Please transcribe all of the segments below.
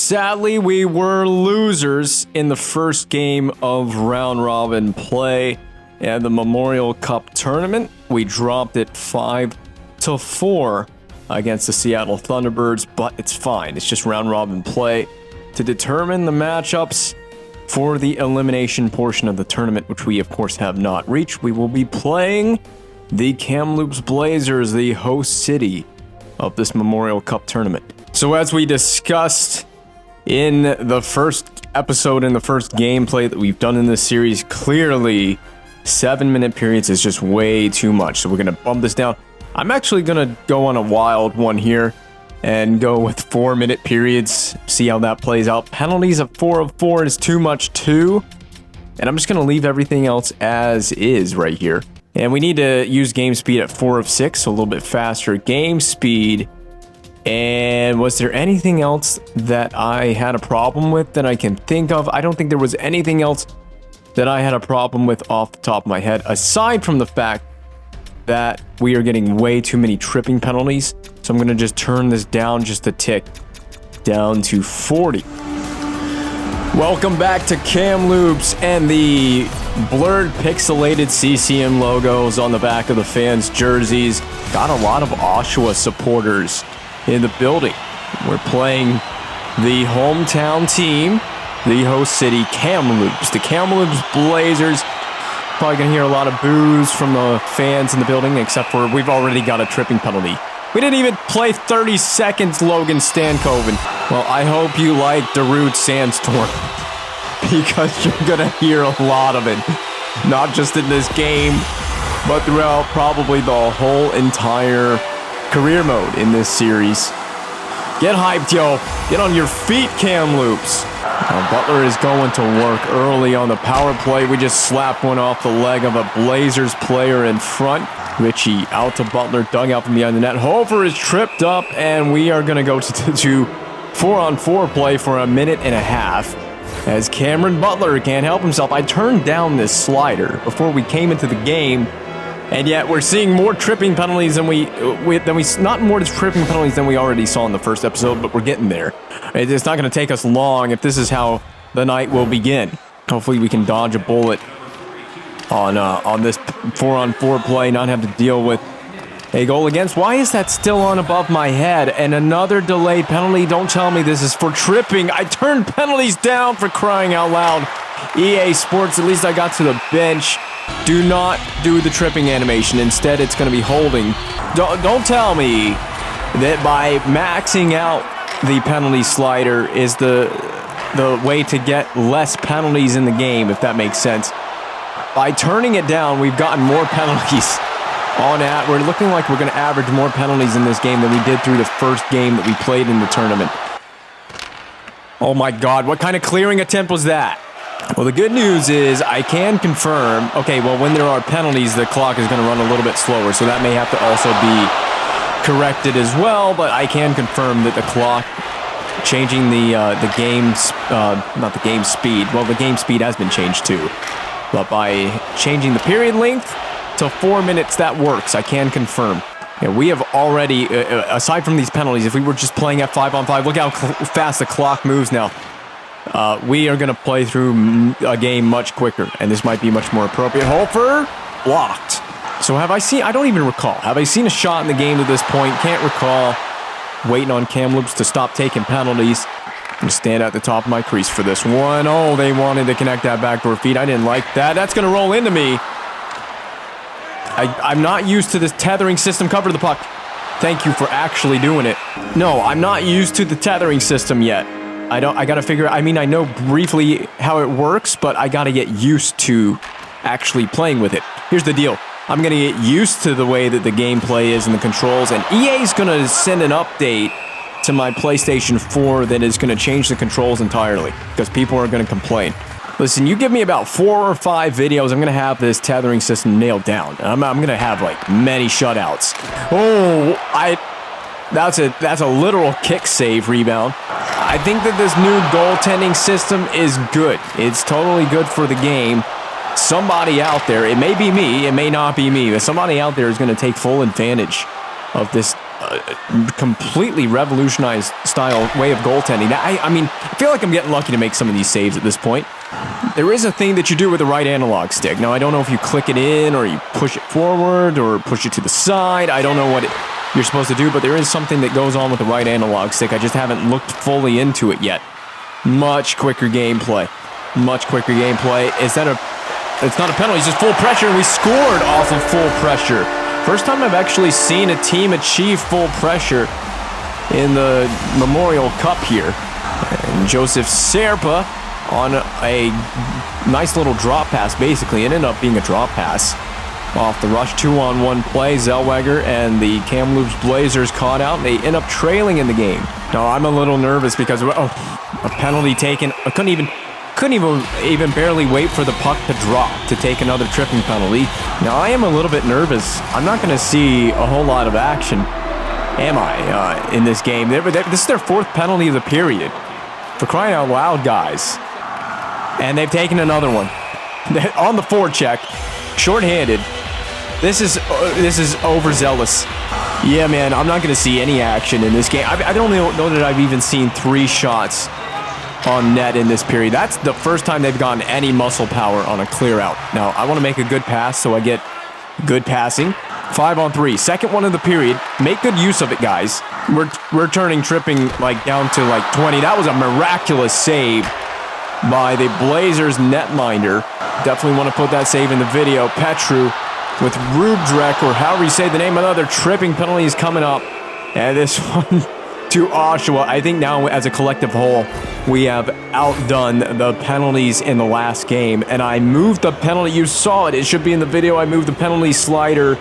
Sadly, we were losers in the first game of round robin play and the Memorial Cup tournament. We dropped it 5-4 against the Seattle Thunderbirds, but it's fine. It's just round robin play to determine the matchups for the elimination portion of the tournament, which we of course have not reached. We will be playing the Kamloops Blazers, the host city of this Memorial Cup tournament. So as we discussed in the first episode, in the first gameplay that we've done in this series, clearly 7-minute periods is just way too much. So we're going to bump this down. I'm actually going to go on a wild one here and go with 4-minute periods, see how that plays out. Penalties of 4 of 4 is too much too. And I'm just going to leave everything else as is right here. And we need to use game speed at 4 of 6, so a little bit faster game speed. And was there anything else that I had a problem with that I can think of? I don't think there was anything else that I had a problem with off the top of my head, aside from the fact that we are getting way too many tripping penalties. So I'm going to just turn this down just a tick, down to 40. Welcome back to Kamloops, and the blurred pixelated CCM logos on the back of the fans' jerseys got a lot of Oshawa supporters in the building. We're playing the hometown team, the host city, Kamloops. The Kamloops Blazers. Probably gonna hear a lot of boos from the fans in the building, except for we've already got a tripping penalty. We didn't even play 30 seconds, Logan Stankoven. Well, I hope you like Darude Sandstorm, because you're gonna hear a lot of it. Not just in this game, but throughout probably the whole entire career mode in this series. Get hyped, yo. Get on your feet, Kamloops. Butler is going to work early on the power play. We just slapped one off the leg of a Blazers player in front. Richie out to Butler, dug out from behind the net. Hofer is tripped up, and we are going to go to 4-on-4 play for a minute and a half. As Cameron Butler can't help himself. I turned down this slider before we came into the game. And yet we're seeing more tripping penalties than we already saw in the first episode, but we're getting there. It's not going to take us long if this is how the night will begin. Hopefully we can dodge a bullet on this 4-on-4 play, not have to deal with a goal against. Why is that still on above my head? And another delayed penalty. Don't tell me this is for tripping. I turned penalties down, for crying out loud. EA Sports, at least I got to the bench. Do not do the tripping animation. Instead, it's going to be holding. Don't tell me that by maxing out the penalty slider is the way to get less penalties in the game, if that makes sense. By turning it down, we've gotten more penalties on at. We're looking like we're going to average more penalties in this game than we did through the first game that we played in the tournament. Oh my God, what kind of clearing attempt was that? Well, the good news is I can confirm, okay, well, when there are penalties, the clock is going to run a little bit slower, so that may have to also be corrected as well, but I can confirm that the clock changing the game's, not the game speed, well, the game speed has been changed too, but by changing the period length to 4 minutes, that works. I can confirm. Yeah, we have already, aside from these penalties, if we were just playing at 5-on-5, look how fast the clock moves now. We are going to play through a game much quicker, and this might be much more appropriate. Hofer blocked. So have I seen, I don't even recall. Have I seen a shot in the game to this point? Can't recall. Waiting on Kamloops to stop taking penalties. I'm going to stand at the top of my crease for this one. Oh, they wanted to connect that backdoor feed. I didn't like that. That's going to roll into me. I'm not used to this tethering system. Cover the puck. Thank you for actually doing it. No, I'm not used to the tethering system yet. I gotta figure out, I mean, I know briefly how it works, but I gotta get used to actually playing with it. Here's the deal. I'm gonna get used to the way that the gameplay is and the controls, and EA's gonna send an update to my PlayStation 4 that is gonna change the controls entirely, because people are gonna complain. Listen, you give me about 4 or 5 videos, I'm gonna have this tethering system nailed down. I'm gonna have, like, many shutouts. Oh, that's a literal kick save rebound. I think that this new goaltending system is good. It's totally good for the game. Somebody out there, it may be me, it may not be me, but somebody out there is going to take full advantage of this completely revolutionized style way of goaltending. I mean, I feel like I'm getting lucky to make some of these saves at this point. There is a thing that you do with the right analog stick. Now, I don't know if you click it in or you push it forward or push it to the side. I don't know what you're supposed to do, but there is something that goes on with the right analog stick. I just haven't looked fully into it yet. Much quicker gameplay. Much quicker gameplay. It's not a penalty, it's just full pressure, and we scored off of full pressure. First time I've actually seen a team achieve full pressure in the Memorial Cup here. And Joseph Serpa on a nice little drop pass, basically. It ended up being a drop pass off the rush. 2-on-1 play. Zellweger and the Kamloops Blazers caught out, and they end up trailing in the game. Now, I'm a little nervous because a penalty taken. I couldn't even barely wait for the puck to drop to take another tripping penalty. Now, I am a little bit nervous. I'm not going to see a whole lot of action, am I, in this game? This is their fourth penalty of the period. For crying out loud, guys. And they've taken another one. On the forecheck, shorthanded. This is overzealous. Yeah, man, I'm not going to see any action in this game. I don't know that I've even seen 3 shots on net in this period. That's the first time they've gotten any muscle power on a clear out. Now, I want to make a good pass, so I get good passing. 5-on-3, second one of the period. Make good use of it, guys. We're turning tripping down to 20. That was a miraculous save by the Blazers netminder. Definitely want to put that save in the video. Petru with Rubdrek, or however you say the name. Another tripping penalty is coming up. And this one to Oshawa. I think now as a collective whole, we have outdone the penalties in the last game. And I moved the penalty. You saw it. It should be in the video. I moved the penalty slider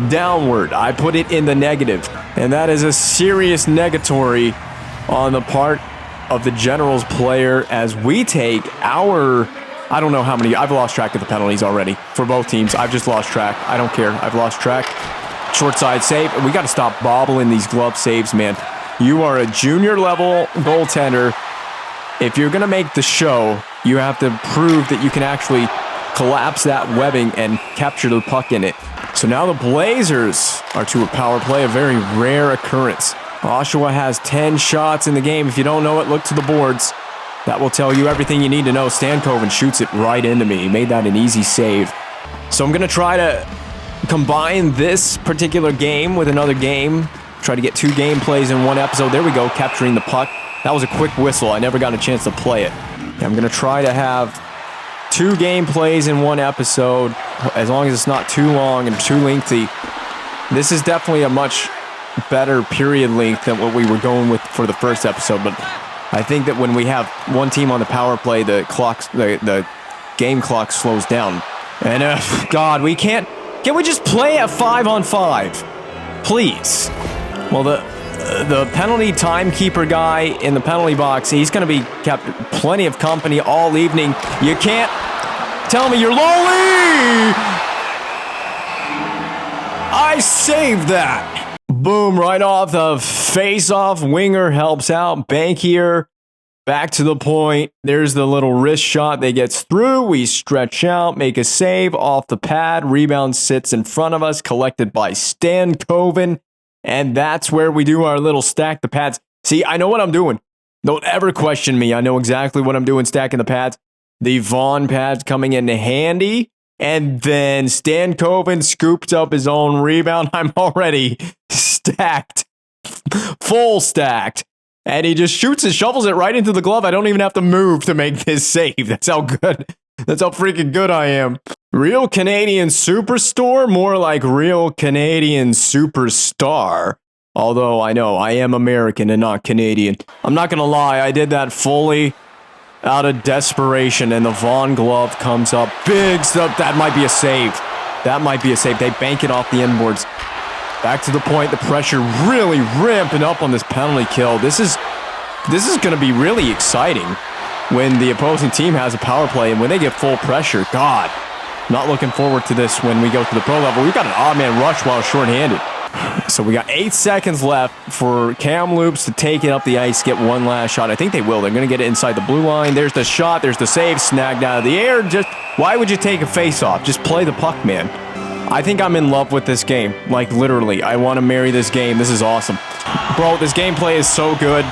downward. I put it in the negative. And that is a serious negatory on the part of the Generals player as we take our... I don't know how many. I've lost track of the penalties already for both teams. I've just lost track. I don't care. I've lost track. Short side save. We got to stop bobbling these glove saves, man. You are a junior level goaltender. If you're going to make the show, you have to prove that you can actually collapse that webbing and capture the puck in it. So now the Blazers are to a power play, a very rare occurrence. Oshawa has 10 shots in the game. If you don't know it, look to the boards. That will tell you everything you need to know. Stankoven shoots it right into me. He made that an easy save. So I'm going to try to combine this particular game with another game. Try to get 2 gameplays in one episode. There we go, capturing the puck. That was a quick whistle. I never got a chance to play it. I'm going to try to have 2 gameplays in one episode, as long as it's not too long and too lengthy. This is definitely a much better period length than what we were going with for the first episode, but I think that when we have one team on the power play, the game clock slows down. And God, can we just play at 5-on-5? Please. Well, the penalty timekeeper guy in the penalty box, he's going to be kept plenty of company all evening. You can't tell me you're lonely! I saved that! Boom, right off the face-off. Winger helps out. Bankier, back to the point. There's the little wrist shot that gets through. We stretch out, make a save off the pad. Rebound sits in front of us, collected by Stankoven. And that's where we do our little stack the pads. See, I know what I'm doing. Don't ever question me. I know exactly what I'm doing, stacking the pads. The Vaughn pads coming in handy. And then Stankoven scoops up his own rebound. I'm already stacked. Full stacked. And he just shoots and shovels it right into the glove. I don't even have to move to make this save. That's how good. That's how freaking good I am. Real Canadian Superstore? More like Real Canadian Superstar. Although I know I am American and not Canadian. I'm not going to lie. I did that fully out of desperation, and the Vaughn glove comes up. Big stuff. That might be a save. That might be a save. They bank it off the inboards. Back to the point. The pressure really ramping up on this penalty kill. This is going to be really exciting when the opposing team has a power play and when they get full pressure. God, not looking forward to this when we go to the pro level. We've got an odd man rush while shorthanded. So we got 8 seconds left for Kamloops to take it up the ice, get one last shot. I think they will. They're going to get it inside the blue line. There's the shot. There's the save. Snagged out of the air. Just why would you take a face-off? Just play the puck, man. I think I'm in love with this game. Like, literally, I want to marry this game. This is awesome. Bro, this gameplay is so good.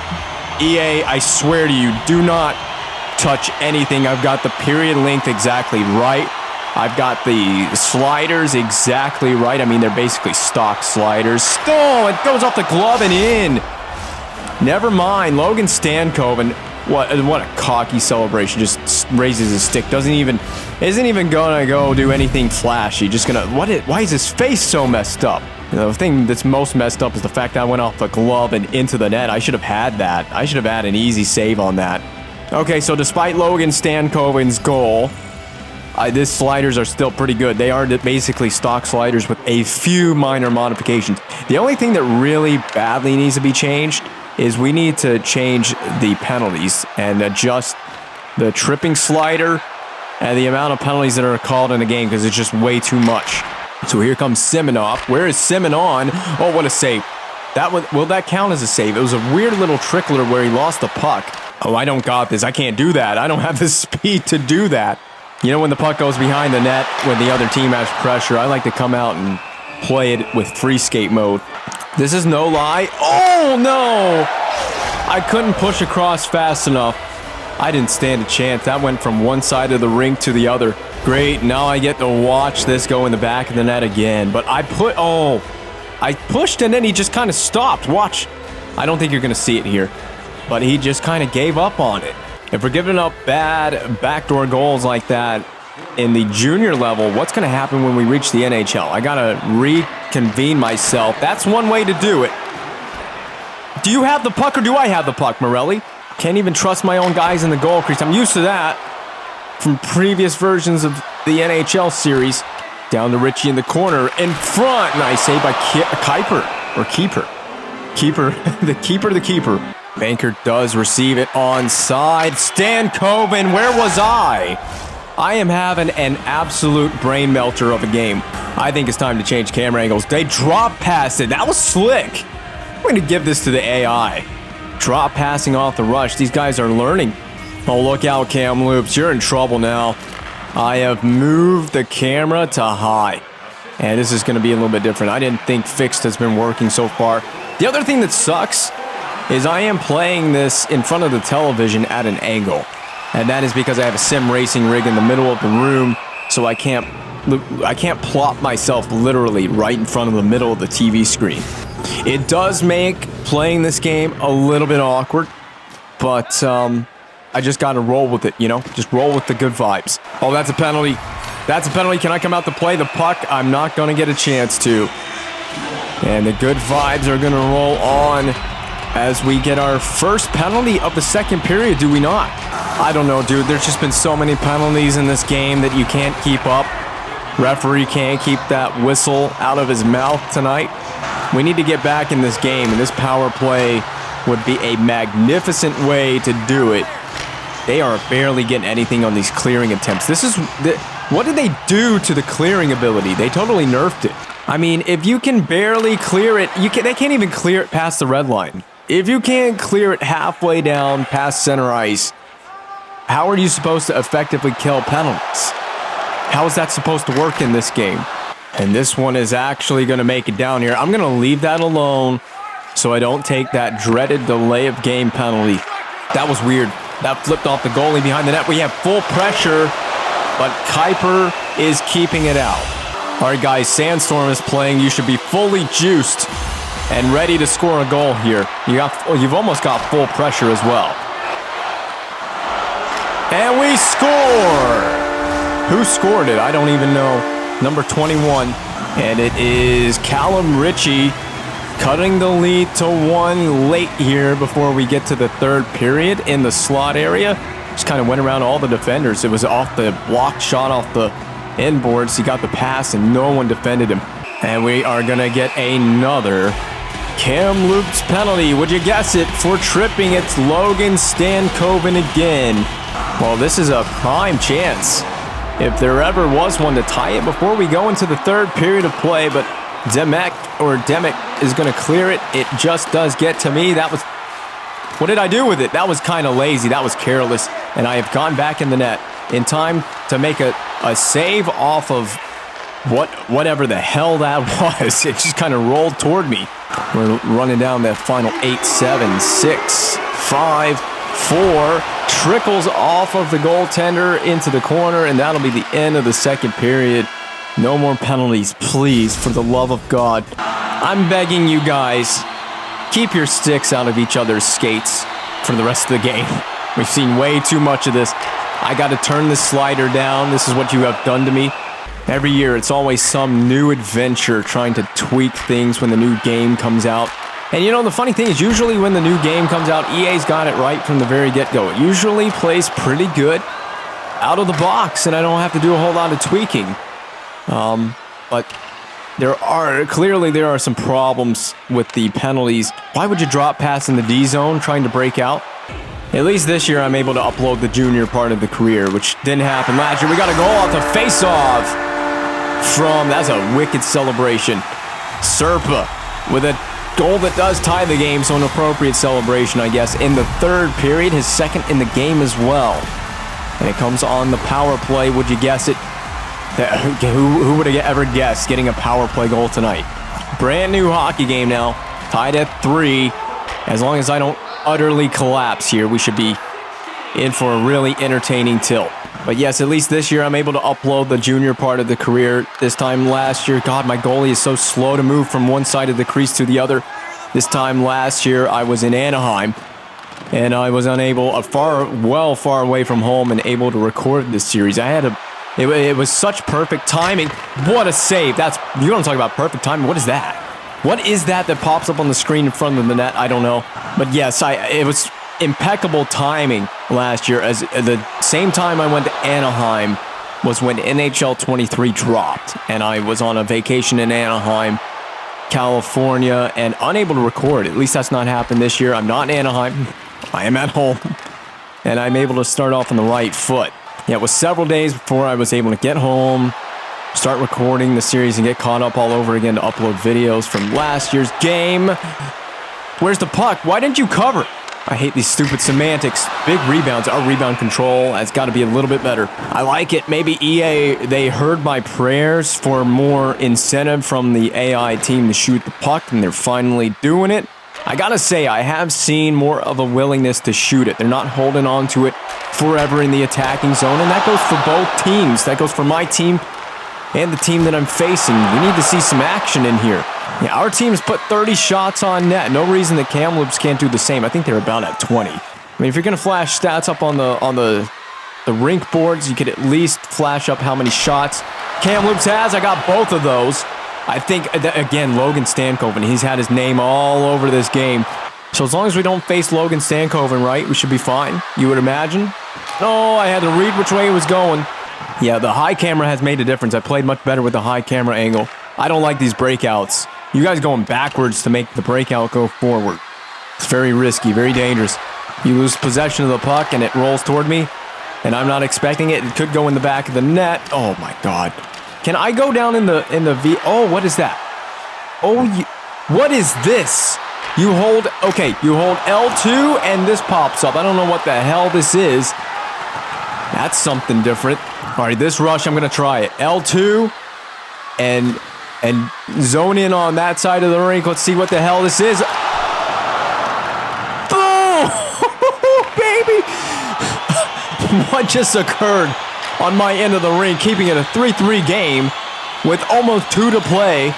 EA, I swear to you, do not touch anything. I've got the period length exactly right. I've got the sliders exactly right. I mean, they're basically stock sliders. Oh, it goes off the glove and in. Never mind. Logan Stankoven. What a cocky celebration. Just raises his stick. Isn't even gonna go do anything flashy. Just gonna, why is his face so messed up? You know, the thing that's most messed up is the fact that I went off the glove and into the net. I should have had that. I should have had an easy save on that. Okay, so despite Logan Stankoven's goal, these sliders are still pretty good. They are basically stock sliders with a few minor modifications. The only thing that really badly needs to be changed is we need to change the penalties and adjust the tripping slider and the amount of penalties that are called in a game because it's just way too much. So here comes Simonoff. Where is Simon? Oh, what a save. Will that count as a save? It was a weird little trickler where he lost the puck. Oh, I don't got this. I can't do that. I don't have the speed to do that. You know, when the puck goes behind the net, when the other team has pressure, I like to come out and play it with free skate mode. This is no lie. Oh, no! I couldn't push across fast enough. I didn't stand a chance. That went from one side of the rink to the other. Great, now I get to watch this go in the back of the net again. But I pushed and then he just kind of stopped. Watch. I don't think you're going to see it here. But he just kind of gave up on it. If we're giving up bad backdoor goals like that in the junior level, what's going to happen when we reach the NHL? I got to reconvene myself. That's one way to do it. Do you have the puck or do I have the puck, Morelli? Can't even trust my own guys in the goal crease. I'm used to that from previous versions of the NHL series. Down to Richie in the corner. In front. Nice save by Keeper. The keeper. Banker does receive it onside. Stankoven, where was I? I am having an absolute brain melter of a game. I think it's time to change camera angles. They drop past it. That was slick. I'm going to give this to the AI. Drop passing off the rush. These guys are learning. Oh, look out, Cam Loops. You're in trouble now. I have moved the camera to high. And this is going to be a little bit different. I didn't think fixed has been working so far. The other thing that sucks is I am playing this in front of the television at an angle. And that is because I have a sim racing rig in the middle of the room, so I can't plop myself literally right in front of the middle of the TV screen. It does make playing this game a little bit awkward, but I just got to roll with it, you know? Just roll with the good vibes. Oh, that's a penalty. That's a penalty. Can I come out to play the puck? I'm not going to get a chance to. And the good vibes are going to roll on as we get our first penalty of the second period, do we not? I don't know, dude. There's just been so many penalties in this game that you can't keep up. Referee can't keep that whistle out of his mouth tonight. We need to get back in this game, and this power play would be a magnificent way to do it. They are barely getting anything on these clearing attempts. What did they do to the clearing ability? They totally nerfed it. I mean, if you can barely clear it, they can't even clear it past the red line. If you can't clear it halfway down past center ice, how are you supposed to effectively kill penalties? How is that supposed to work in this game? And this one is actually going to make it down here. I'm going to leave that alone so I don't take that dreaded delay of game penalty. That was weird. That flipped off the goalie behind the net. We have full pressure, but Kuiper is keeping it out. All right, guys, Sandstorm is playing. You should be fully juiced and ready to score a goal here. You've almost got full pressure as well. And we score! Who scored it? I don't even know. Number 21. And it is Callum Ritchie cutting the lead to 1 late here before we get to the third period in the slot area. Just kind of went around all the defenders. It was off the blocked shot off the inboards. He got the pass and no one defended him. And we are going to get another Cam Loops penalty. Would you guess it? For tripping, it's Logan Stankoven again. Well, this is a prime chance, if there ever was one, to tie it before we go into the third period of play. But Demick is going to clear it. It just does get to me. What did I do with it? That was kind of lazy. That was careless. And I have gone back in the net in time to make a save off of whatever the hell that was, it just kind of rolled toward me. We're running down that final 8, 7, 6, 5, 4. Trickles off of the goaltender into the corner, and that'll be the end of the second period. No more penalties, please, for the love of God. I'm begging you guys, keep your sticks out of each other's skates for the rest of the game. We've seen way too much of this. I got to turn the slider down. This is what you have done to me. Every year, it's always some new adventure trying to tweak things when the new game comes out. And you know, the funny thing is, usually when the new game comes out, EA's got it right from the very get-go. It usually plays pretty good out of the box, and I don't have to do a whole lot of tweaking. But there are some problems with the penalties. Why would you drop pass in the D zone trying to break out? At least this year, I'm able to upload the junior part of the career, which didn't happen last year. We got a goal off the face-off that's a wicked celebration. Serpa with a goal that does tie the game, so an appropriate celebration, I guess, in the third period, his second in the game as well. And it comes on the power play. Would you guess it? Who would have ever guessed getting a power play goal tonight? Brand new hockey game now, tied at 3. As long as I don't utterly collapse here, we should be in for a really entertaining tilt. But yes, at least this year I'm able to upload the junior part of the career. This time last year, God, my goalie is so slow to move from one side of the crease to the other. This time last year, I was in Anaheim, and I was unable, far away from home, and able to record this series. It was such perfect timing. What a save. You don't talk about perfect timing. What is that? What is that pops up on the screen in front of the net? I don't know. But yes, it was impeccable timing last year. As the same time I went to Anaheim was when NHL 23 dropped, and I was on a vacation in Anaheim, California, and unable to record. At least that's not happened this year. I'm not in Anaheim. I am at home, and I'm able to start off on the right foot. Yeah, it was several days before I was able to get home, start recording the series, and get caught up all over again to upload videos from last year's game. Where's the puck? Why didn't you cover? I hate these stupid semantics. Big rebounds. Our rebound control has got to be a little bit better. I like it. Maybe EA, they heard my prayers for more incentive from the AI team to shoot the puck, and they're finally doing it. I gotta say, I have seen more of a willingness to shoot it. They're not holding on to it forever in the attacking zone, and that goes for both teams. That goes for my team and the team that I'm facing. We need to see some action in here. Yeah, our team's put 30 shots on net. No reason that Kamloops can't do the same. I think they're about at 20. I mean, if you're gonna flash stats up on the rink boards, you could at least flash up how many shots Kamloops has. I got both of those. I think, again, Logan Stankoven, he's had his name all over this game. So as long as we don't face Logan Stankoven, right, we should be fine, you would imagine. No, I had to read which way it was going. Yeah, the high camera has made a difference. I played much better with the high camera angle. I don't like these breakouts. You guys going backwards to make the breakout go forward. It's very risky, very dangerous. You lose possession of the puck and it rolls toward me, and I'm not expecting it. It could go in the back of the net. Oh my God. Can I go down in the V? Oh, what is that? Oh, what is this? You hold L2 and this pops up. I don't know what the hell this is. That's something different. All right, this rush, I'm going to try it. L2 and zone in on that side of the rink. Let's see what the hell this is. Boom! Baby! What just occurred on my end of the rink, keeping it a 3-3 game with almost 2 to play.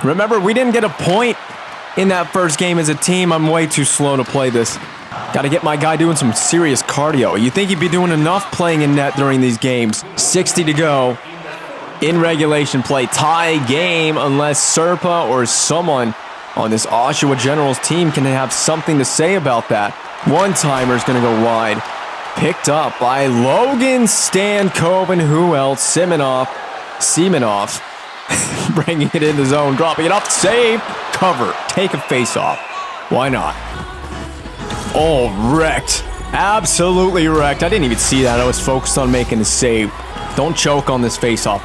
Remember, we didn't get a point in that first game as a team. I'm way too slow to play this. Got to get my guy doing some serious cardio. You think he'd be doing enough playing in net during these games. 60 to go in regulation play. Tie game unless Serpa or someone on this Oshawa Generals team can have something to say about that. One-timer's going to go wide. Picked up by Logan Stankoven. Who else? Semenov. Bringing it in the zone. Dropping it up. Save. Cover. Take a face-off. Why not? Oh, wrecked. Absolutely wrecked. I didn't even see that. I was focused on making the save. Don't choke on this face-off.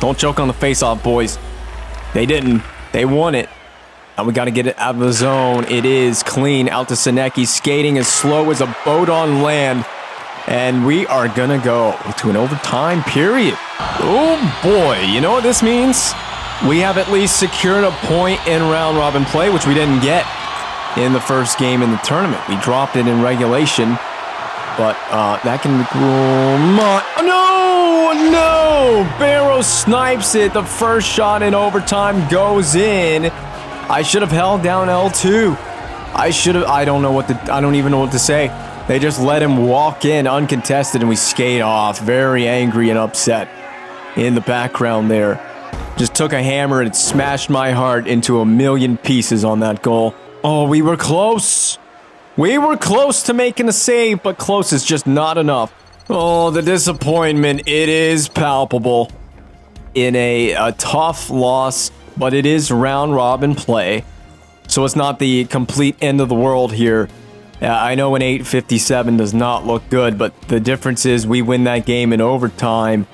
Don't choke on the face-off, boys. They didn't. They won it. And we got to get it out of the zone. It is clean out to Senecki, skating as slow as a boat on land. And we are going to go to an overtime period. Oh, boy. You know what this means? We have at least secured a point in round robin play, which we didn't get in the first game in the tournament. We dropped it in regulation, but that can... No! Barrow snipes it. The first shot in overtime goes in. I should have held down L2. I don't even know what to say. They just let him walk in uncontested, and we skate off. Very angry and upset in the background there. Just took a hammer and smashed my heart into a million pieces on that goal. Oh, we were close. We were close to making a save, but close is just not enough. Oh, the disappointment. It is palpable in a tough loss, but it is round robin play. So it's not the complete end of the world here. I know an 857 does not look good, but the difference is we win that game in overtime.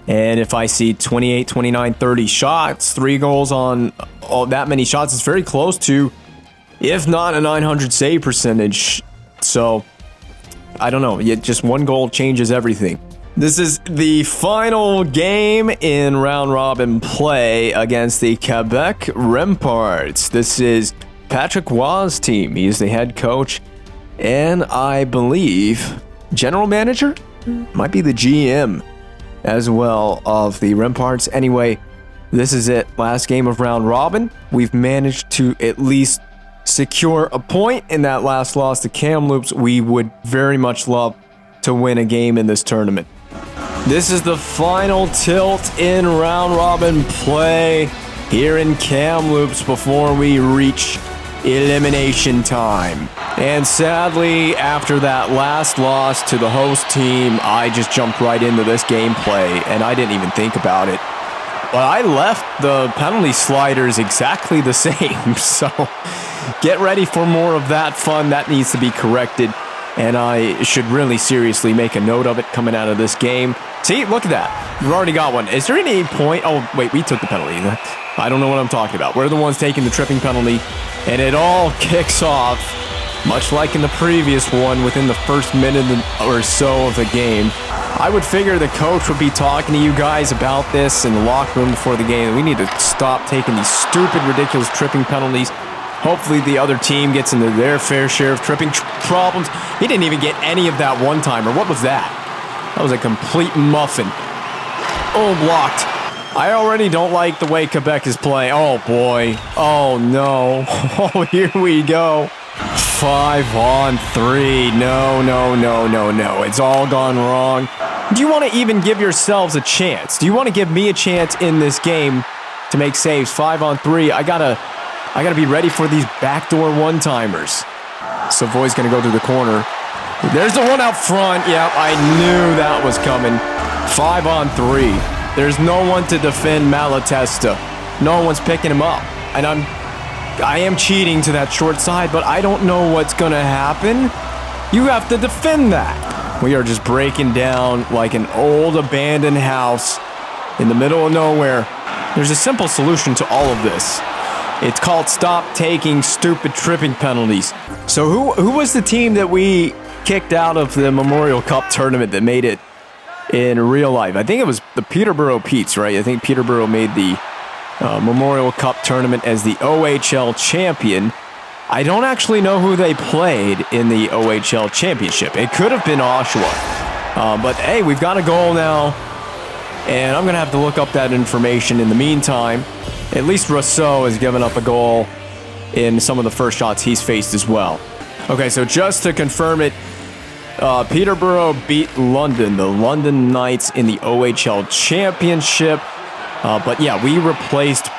And if I see 28, 29, 30 shots, 3 goals on that many shots, it's very close to, if not a 900 save percentage. So, I don't know. Just one goal changes everything. This is the final game in round robin play against the Quebec Remparts. This is Patrick Waugh's team. He is the head coach and I believe general manager? Might be the GM as well of the Remparts. Anyway, this is it. Last game of round robin. We've managed to at least secure a point in that last loss to Kamloops. We would very much love to win a game in this tournament. This is the final tilt in round robin play here in Kamloops before we reach elimination time. And sadly, after that last loss to the host team, I just jumped right into this gameplay and I didn't even think about it. But I left the penalty sliders exactly the same, so get ready for more of that fun. That needs to be corrected, and I should really seriously make a note of it coming out of this game. See, look at that. We've already got one. Is there any point? Oh, wait, we took the penalty. I don't know what I'm talking about. We're the ones taking the tripping penalty, and it all kicks off, much like in the previous one, within the first minute or so of the game. I would figure the coach would be talking to you guys about this in the locker room before the game. We need to stop taking these stupid, ridiculous tripping penalties. Hopefully the other team gets into their fair share of tripping problems. He didn't even get any of that one-timer. What was that? That was a complete muffin. Oh, blocked. I already don't like the way Quebec is playing. Oh, boy. Oh, no. Oh, here we go. 5-on-3. No. It's all gone wrong. Do you want to even give yourselves a chance? Do you want to give me a chance in this game to make saves? 5-on-3. I gotta be ready for these backdoor one-timers. Savoy's gonna go to the corner. There's the one out front. Yep, I knew that was coming. 5-on-3. There's no one to defend Malatesta. No one's picking him up. And I am cheating to that short side, but I don't know what's gonna happen. You have to defend that. We are just breaking down like an old abandoned house in the middle of nowhere. There's a simple solution to all of this. It's called stop taking stupid tripping penalties. So who was the team that we kicked out of the Memorial Cup tournament that made it in real life? I think it was the Peterborough Petes, right? I think Peterborough made the Memorial Cup tournament as the OHL champion. I don't actually know who they played in the OHL championship. It could have been Oshawa. But hey, we've got a goal now. And I'm going to have to look up that information in the meantime. At least Rousseau has given up a goal in some of the first shots he's faced as well. Okay, so just to confirm it, Peterborough beat London, the London Knights, in the OHL championship. But yeah, we replaced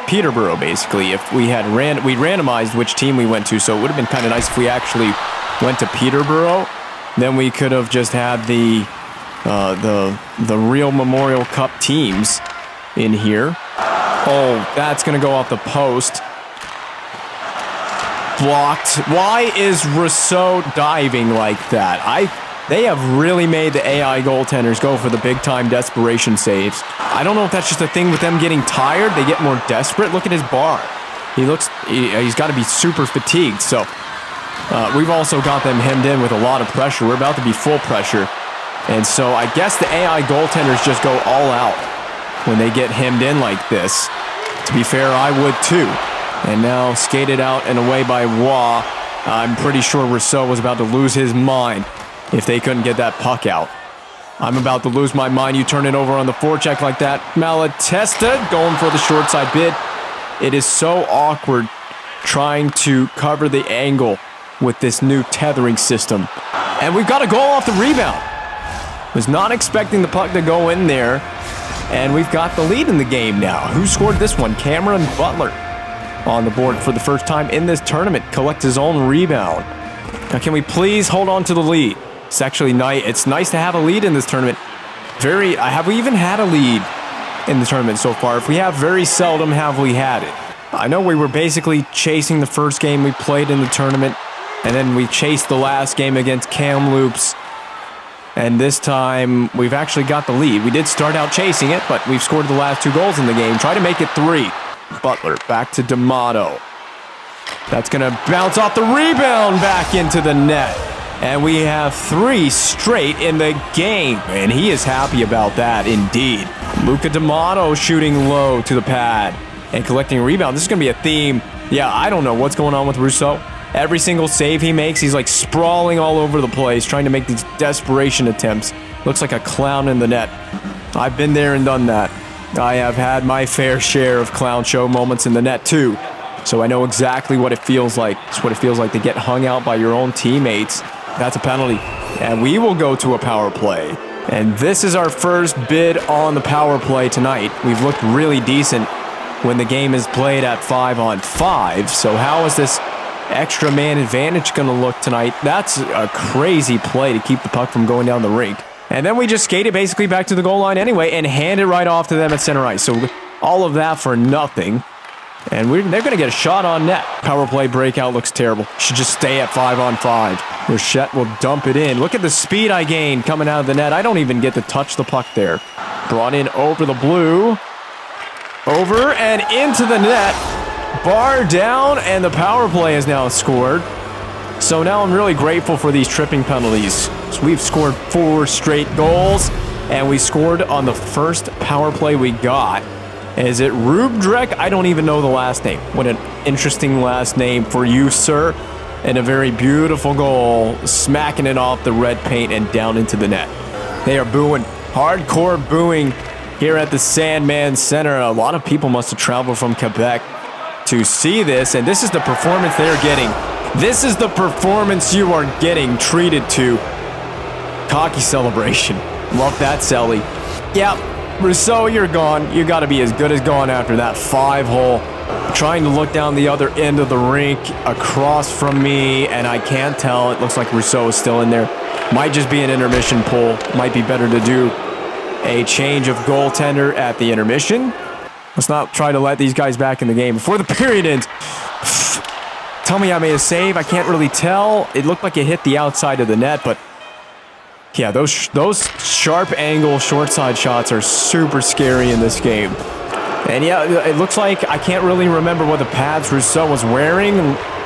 Peterborough basically. If we had we randomized which team we went to, so it would have been kind of nice if we actually went to Peterborough. Then we could have just had the real Memorial Cup teams in here. Oh, that's going to go off the post. Blocked. Why is Rousseau diving like that? They have really made the AI goaltenders go for the big-time desperation saves. I don't know if that's just a thing with them getting tired. They get more desperate. Look at his bar. He's got to be super fatigued. So we've also got them hemmed in with a lot of pressure. We're about to be full pressure. And so I guess the AI goaltenders just go all out when they get hemmed in like this. To be fair, I would too. And now skated out and away by Waugh. I'm pretty sure Rousseau was about to lose his mind if they couldn't get that puck out. I'm about to lose my mind. You turn it over on the forecheck like that. Malatesta going for the short side bid. It is so awkward trying to cover the angle with this new tethering system. And we've got a goal off the rebound. Was not expecting the puck to go in there. And we've got the lead in the game now. Who scored this one? Cameron Butler on the board for the first time in this tournament. Collects his own rebound. Now can we please hold on to the lead? It's actually nice. It's nice to have a lead in this tournament. Have we even had a lead in the tournament so far? If we have, very seldom have we had it. I know we were basically chasing the first game we played in the tournament, and then we chased the last game against Kamloops. And this time, we've actually got the lead. We did start out chasing it, but we've scored the last 2 goals in the game. Try to make it 3. Butler back to D'Amato. That's going to bounce off the rebound back into the net. And we have 3 straight in the game. And he is happy about that, indeed. Luca D'Amato shooting low to the pad and collecting a rebound. This is going to be a theme. Yeah, I don't know what's going on with Rousseau. Every single save he makes, he's like sprawling all over the place, trying to make these desperation attempts. Looks like a clown in the net. I've been there and done that. I have had my fair share of clown show moments in the net too. So I know exactly what it feels like. It's what it feels like to get hung out by your own teammates. That's a penalty. And we will go to a power play. And this is our first bid on the power play tonight. We've looked really decent when the game is played at 5-on-5. So how is this extra man advantage going to look tonight? That's a crazy play to keep the puck from going down the rink. And then we just skate it basically back to the goal line anyway and hand it right off to them at center ice. So all of that for nothing. And they're going to get a shot on net. Power play breakout looks terrible. Should just stay at 5-on-5. Rochette will dump it in. Look at the speed I gained coming out of the net. I don't even get to touch the puck there. Brought in over the blue. Over and into the net. Bar down, and the power play is now scored. So now I'm really grateful for these tripping penalties. So we've scored 4 straight goals, and we scored on the first power play we got. Is it Rubdrek? I don't even know the last name. What an interesting last name for you, sir. And a very beautiful goal, smacking it off the red paint and down into the net. They are booing, hardcore booing here at the Sandman Center. A lot of people must have traveled from Quebec to see this, and this is the performance they're getting. This is the performance you are getting treated to. Cocky celebration. Love that, Selly. Yep. Rousseau, you're gone. You got to be as good as gone after that 5-hole. Trying to look down the other end of the rink across from me, and I can't tell. It looks like Rousseau is still in there. Might just be an intermission pull. Might be better to do a change of goaltender at the intermission. Let's not try to let these guys back in the game before the period ends. Tell me I made a save. I can't really tell. It looked like it hit the outside of the net, but yeah, those sharp angle short side shots are super scary in this game. And yeah, it looks like I can't really remember what the pads Rousseau was wearing,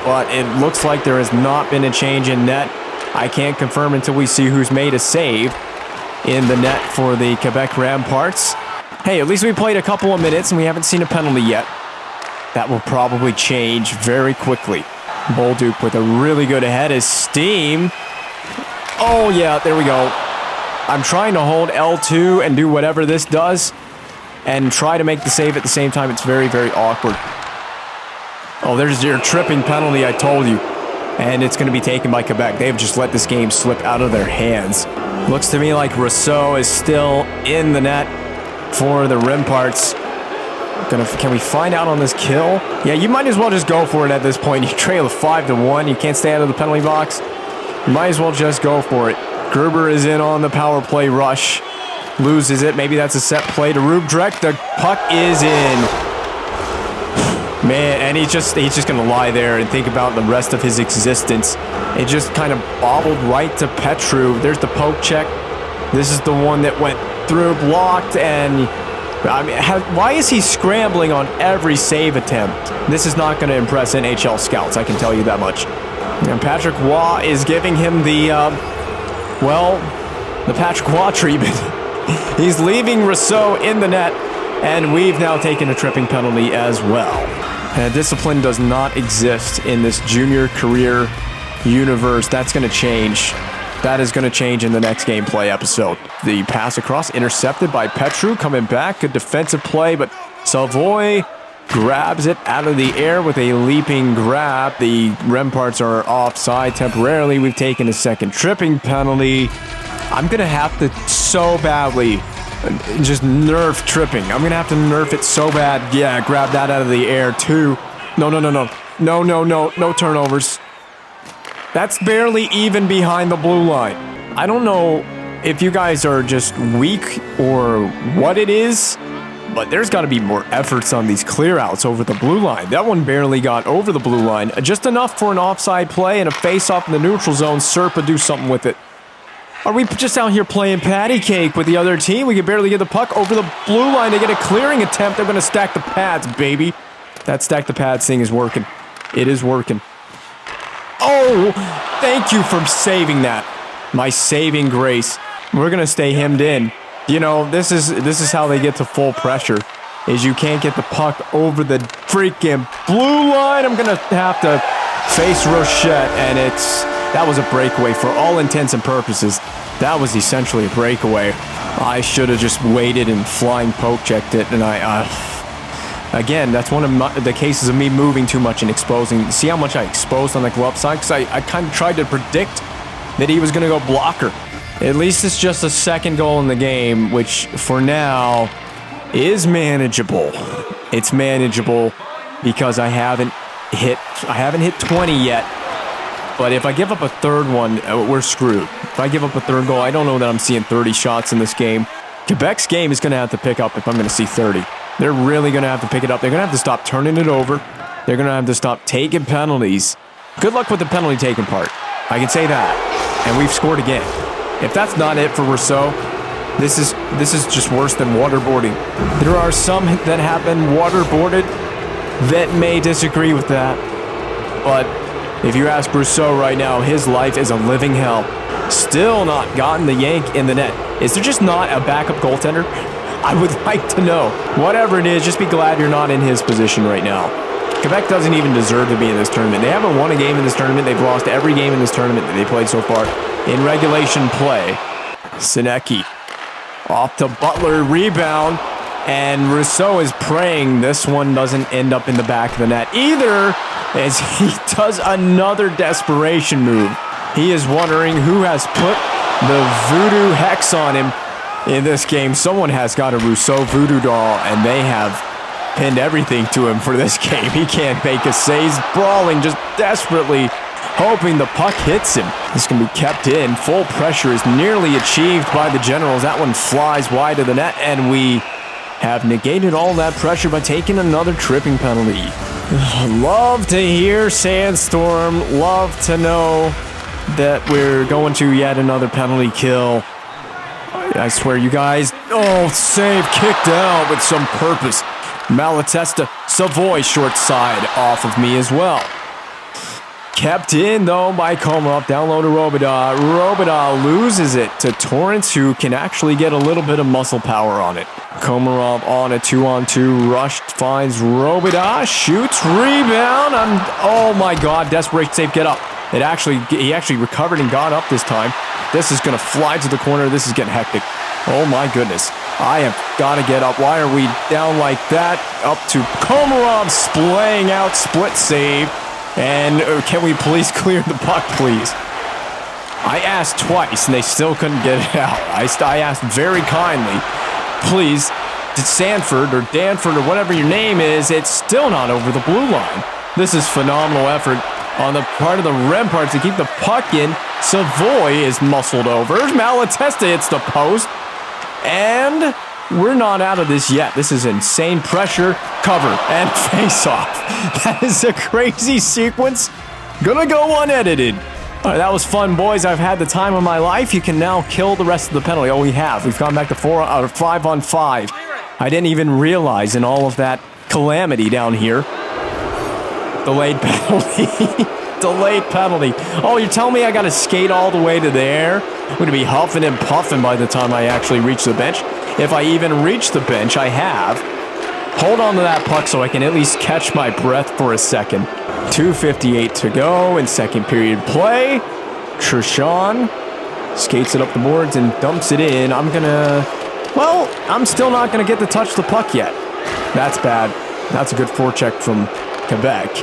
but it looks like there has not been a change in net. I can't confirm until we see who's made a save in the net for the Quebec Ramparts. Hey, at least we played a couple of minutes and we haven't seen a penalty yet. That will probably change very quickly. Bolduc with a really good head of steam. Oh yeah, there we go. I'm trying to hold L2 and do whatever this does and try to make the save at the same time. It's very, very awkward. Oh, there's your tripping penalty, I told you. And it's going to be taken by Quebec. They've just let this game slip out of their hands. Looks to me like Rousseau is still in the net for the Ramparts. Can we find out on this kill? Yeah, you might as well just go for it at this point. You trail 5-1. You can't stay out of the penalty box. You might as well just go for it. Gerber is in on the power play rush. Loses it. Maybe that's a set play to Rubdrek. The puck is in. Man, and he's just going to lie there and think about the rest of his existence. It just kind of bobbled right to Petru. There's the poke check. This is the one that went through, blocked, and I mean, why is he scrambling on every save attempt? This is not going to impress NHL scouts, I can tell you that much. And Patrick Waugh is giving him the, well, The Patrick Waugh treatment. He's leaving Rousseau in the net, and we've now taken a tripping penalty as well. And discipline does not exist in this junior career universe. That's going to change. That is going to change in the next gameplay episode. The pass across, intercepted by Petru, coming back. Good defensive play, but Savoy grabs it out of the air with a leaping grab. The Remparts are offside temporarily. We've taken a second tripping penalty. I'm going to have to so badly just nerf tripping. I'm going to have to nerf it so bad. Yeah, grab that out of the air too. No. No turnovers. That's barely even behind the blue line. I don't know if you guys are just weak or what it is, but there's got to be more efforts on these clear-outs over the blue line. That one barely got over the blue line. Just enough for an offside play and a face-off in the neutral zone. Serpa do something with it. Are we just out here playing patty cake with the other team? We can barely get the puck over the blue line to get a clearing attempt. They're going to stack the pads, baby. That stack the pads thing is working. It is working. Oh, thank you for saving that. My saving grace. We're going to stay hemmed in. You know, this is how they get to full pressure, is you can't get the puck over the freaking blue line. I'm going to have to face Rochette, and that was a breakaway for all intents and purposes. That was essentially a breakaway. I should have just waited and flying poke checked it, and again, that's one of the cases of me moving too much and exposing. See how much I exposed on the glove side? Because I kind of tried to predict that he was going to go blocker. At least it's just a second goal in the game, which for now is manageable. It's manageable because I haven't hit 20 yet. But if I give up a third one, we're screwed. If I give up a third goal, I don't know that I'm seeing 30 shots in this game. Quebec's game is going to have to pick up if I'm going to see 30. They're really going to have to pick it up. They're going to have to stop turning it over. They're going to have to stop taking penalties. Good luck with the penalty taking part. I can say that. And we've scored again. If that's not it for Rousseau, this is just worse than waterboarding. There are some that have been waterboarded that may disagree with that. But if you ask Rousseau right now, his life is a living hell. Still not gotten the yank in the net. Is there just not a backup goaltender? I would like to know. Whatever it is, just be glad you're not in his position right now. Quebec doesn't even deserve to be in this tournament. They haven't won a game in this tournament. They've lost every game in this tournament that they played so far. In regulation play, Sinecki off to Butler, rebound, and Rousseau is praying this one doesn't end up in the back of the net either, as he does another desperation move. He is wondering who has put the voodoo hex on him in this game. Someone has got a Rousseau voodoo doll, and they have pinned everything to him for this game. He can't make a save. He's brawling just desperately, hoping the puck hits him. This can be kept in. Full pressure is nearly achieved by the Generals. That one flies wide of the net, and we have negated all that pressure by taking another tripping penalty. Love to hear Sandstorm. Love to know that we're going to yet another penalty kill. I swear, you guys. Oh, save, kicked out with some purpose. Malatesta, Savoy short side off of me as well. Kept in, though, by Komarov. Down low to Robida. Robida loses it to Torrance, who can actually get a little bit of muscle power on it. Komarov on a 2-on-2. Rushed, finds Robida. Shoots, rebound. Oh, my God. Desperation save, get up. He actually recovered and got up this time. This is going to fly to the corner. This is getting hectic. Oh, my goodness. I have got to get up. Why are we down like that? Up to Komarov, splaying out, split save. And can we please clear the puck, please? I asked twice, and they still couldn't get it out. I asked very kindly, please, Sanford or Danford or whatever your name is, it's still not over the blue line. This is phenomenal effort on the part of the Remparts to keep the puck in. Savoy is muscled over. Malatesta hits the post. And we're not out of this yet. This is insane pressure, cover, and face-off. That is a crazy sequence. Gonna go unedited. All right, that was fun, boys. I've had the time of my life. You can now kill the rest of the penalty. Oh, we have. We've gone back to 5-on-5. I didn't even realize in all of that calamity down here. Delayed penalty. Delayed penalty. Oh, you're telling me I got to skate all the way to there? I'm going to be huffing and puffing by the time I actually reach the bench. If I even reach the bench, I have. Hold on to that puck so I can at least catch my breath for a second. 2:58 to go in second period play. Trishan skates it up the boards and dumps it in. I'm still not going to get to touch the puck yet. That's bad. That's a good forecheck from Quebec.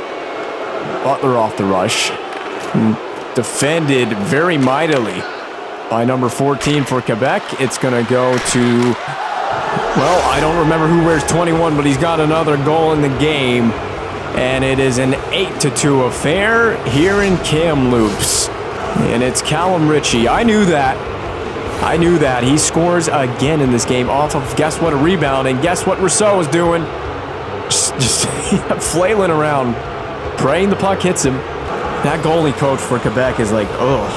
Butler off the rush. Defended very mightily by number 14 for Quebec. It's going to go to, well, I don't remember who wears 21, but he's got another goal in the game. And it is an 8-2 affair here in Kamloops. And it's Callum Ritchie. I knew that. He scores again in this game off of, guess what, a rebound. And guess what Rousseau is doing? Just flailing around, praying the puck hits him. That goalie coach for Quebec is like, oh,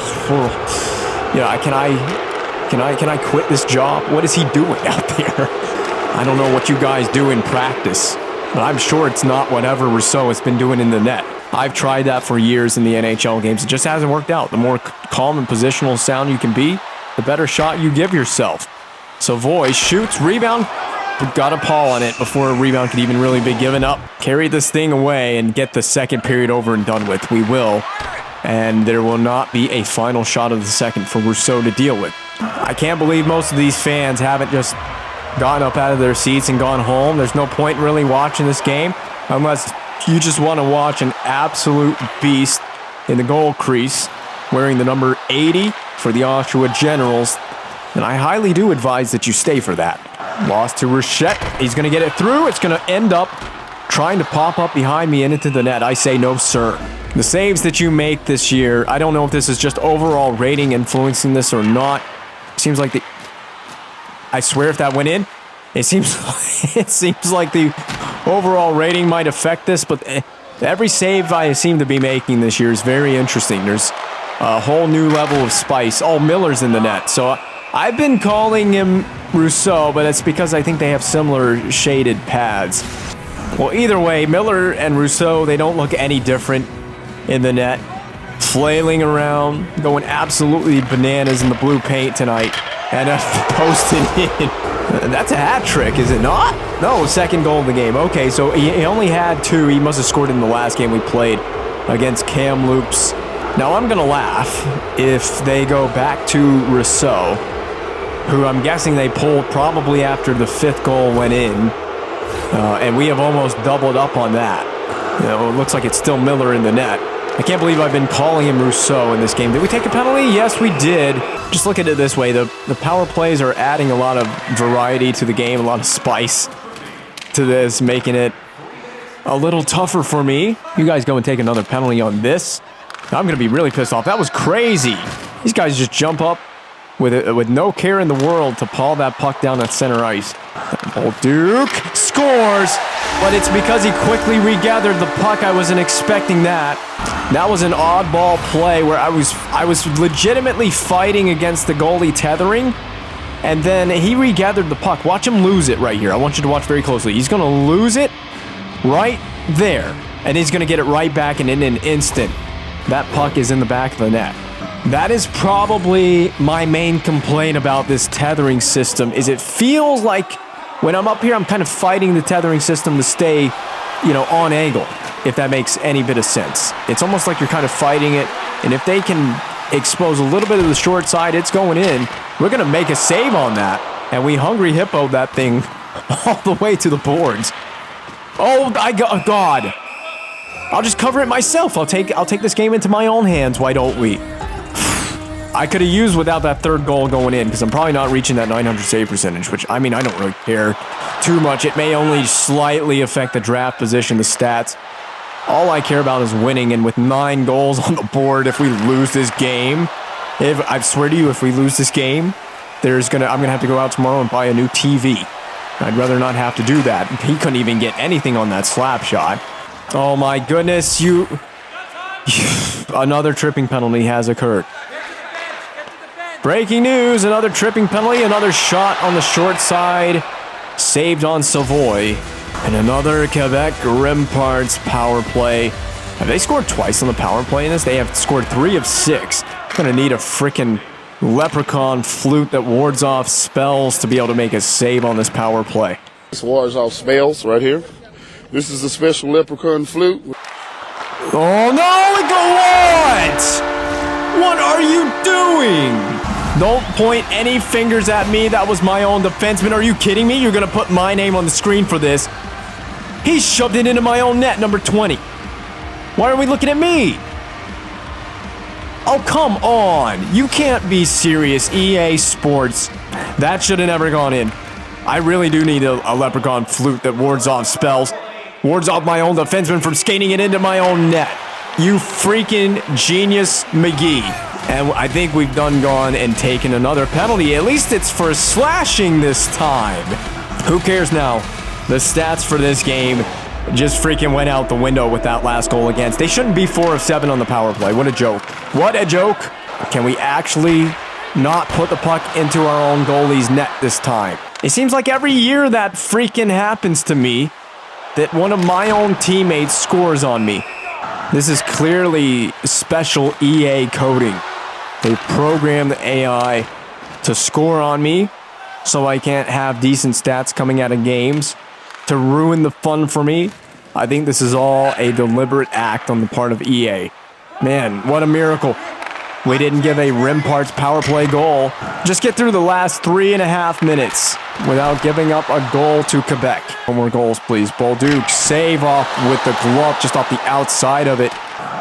you know, can I quit this job? What is he doing out there? I don't know what you guys do in practice, but I'm sure it's not whatever Rousseau has been doing in the net. I've tried that for years in the NHL games. It just hasn't worked out. The more calm and positional sound you can be, the better shot you give yourself. Savoy shoots, rebound, got a paw on it before a rebound could even really be given up. Carry this thing away and get the second period over and done with. We will. And there will not be a final shot of the second for Rousseau to deal with. I can't believe most of these fans haven't just gotten up out of their seats and gone home. There's no point in really watching this game unless you just want to watch an absolute beast in the goal crease wearing the number 80 for the Oshawa Generals. And I highly do advise that you stay for that. Lost to Rochette. He's going to get it through. It's going to end up trying to pop up behind me and into the net. I say no, sir. The saves that you make this year, I don't know if this is just overall rating influencing this or not. Seems like I swear if that went in, it seems like the overall rating might affect this, but every save I seem to be making this year is very interesting. There's a whole new level of spice. Oh, Miller's in the net. So I've been calling him Rousseau, but it's because I think they have similar shaded pads. Well, either way, Miller and Rousseau, they don't look any different in the net. Flailing around, going absolutely bananas in the blue paint tonight. And posted in. That's a hat trick, is it not? No, second goal of the game. Okay, so he only had 2. He must have scored in the last game we played against Kamloops. Now, I'm going to laugh if they go back to Rousseau, who I'm guessing they pulled probably after the 5th goal went in. And we have almost doubled up on that. You know, it looks like it's still Miller in the net. I can't believe I've been calling him Rousseau in this game. Did we take a penalty? Yes, we did. Just look at it this way. The power plays are adding a lot of variety to the game, a lot of spice to this, making it a little tougher for me. You guys go and take another penalty on this. I'm going to be really pissed off. That was crazy. These guys just jump up with no care in the world to paw that puck down at center ice. Old Duke scores, but it's because he quickly regathered the puck. I wasn't expecting that. That was an oddball play where I was legitimately fighting against the goalie tethering, and then he regathered the puck. Watch him lose it right here. I want you to watch very closely. He's going to lose it right there, and he's going to get it right back, and in an instant, that puck is in the back of the net. That is probably my main complaint about this tethering system, is it feels like when I'm up here, I'm kind of fighting the tethering system to stay, on angle, if that makes any bit of sense. It's almost like you're kind of fighting it, and if they can expose a little bit of the short side, it's going in. We're going to make a save on that, and we hungry hippoed that thing all the way to the boards. Oh, God. I'll just cover it myself. I'll take this game into my own hands. Why don't we? I could have used without that 3rd goal going in, because I'm probably not reaching that 900 save percentage, which, I don't really care too much. It may only slightly affect the draft position, the stats. All I care about is winning, and with 9 goals on the board, if we lose this game, I swear to you, if we lose this game, I'm gonna have to go out tomorrow and buy a new TV. I'd rather not have to do that. He couldn't even get anything on that slap shot. Oh my goodness, another tripping penalty has occurred. Breaking news, another tripping penalty, another shot on the short side, saved on Savoy, and another Quebec Remparts power play. Have they scored twice on the power play in this? They have scored 3 of 6. Gonna need a freaking leprechaun flute that wards off spells to be able to make a save on this power play. This wards off spells right here. This is a special leprechaun flute. Oh no, what? What are you doing? Don't point any fingers at me. That was my own defenseman. Are you kidding me? You're going to put my name on the screen for this. He shoved it into my own net, number 20. Why are we looking at me? Oh, come on. You can't be serious. EA Sports. That should have never gone in. I really do need a leprechaun flute that wards off spells. Wards off my own defenseman from skating it into my own net. You freaking genius McGee. And I think we've gone and taken another penalty. At least it's for slashing this time. Who cares now? The stats for this game just freaking went out the window with that last goal against. They shouldn't be 4 of 7 on the power play. What a joke. What a joke. Can we actually not put the puck into our own goalie's net this time? It seems like every year that freaking happens to me, that one of my own teammates scores on me. This is clearly special EA coding. They programmed the AI to score on me so I can't have decent stats coming out of games, to ruin the fun for me. I think this is all a deliberate act on the part of EA. Man, what a miracle. We didn't give a Rim Parts power play goal. Just get through the last 3.5 minutes without giving up a goal to Quebec. One more goals, please. Bolduc, save off with the glove just off the outside of it.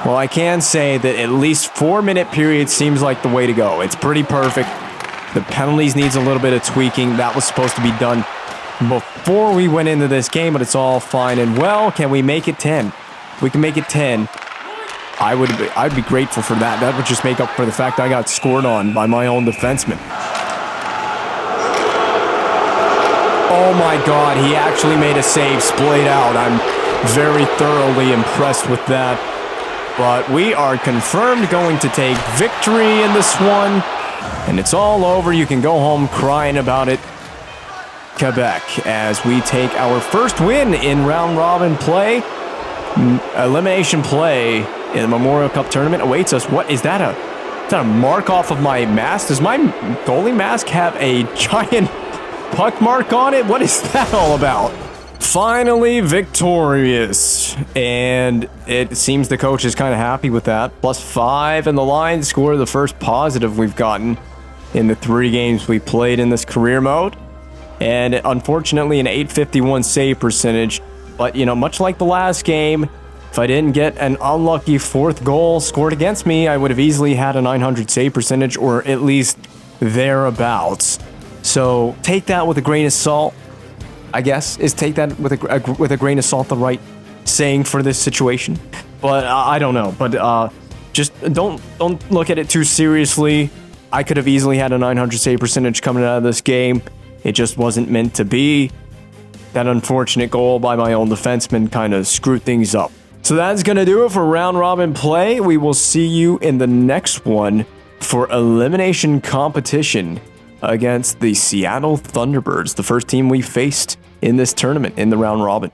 Well, I can say that at least 4-minute period seems like the way to go. It's pretty perfect. The penalties needs a little bit of tweaking. That was supposed to be done before we went into this game, but it's all fine and well. Can we make it 10? We can make it 10. I'd be grateful for that. That would just make up for the fact I got scored on by my own defenseman. Oh my God, he actually made a save, splayed out. I'm very thoroughly impressed with that. But we are confirmed going to take victory in this one. And it's all over. You can go home crying about it, Quebec, as we take our first win in round robin play. Elimination play in the Memorial Cup tournament awaits us. What is that? Is that a mark off of my mask? Does my goalie mask have a giant puck mark on it? What is that all about? Finally victorious, and it seems the coach is kind of happy with that. +5 in the line, score the first positive we've gotten in the 3 games we played in this career mode, and unfortunately an .851 save percentage. But you know, much like the last game, if I didn't get an unlucky 4th goal scored against me, I would have easily had a .900 save percentage, or at least thereabouts. So take that with a grain of salt. I guess, is take that with a grain of salt the right saying for this situation. But I don't know. But just don't look at it too seriously. I could have easily had a .900 save percentage coming out of this game. It just wasn't meant to be. That unfortunate goal by my own defenseman kind of screwed things up. So that's going to do it for round robin play. We will see you in the next one for elimination competition against the Seattle Thunderbirds, the first team we faced in this tournament in the round robin.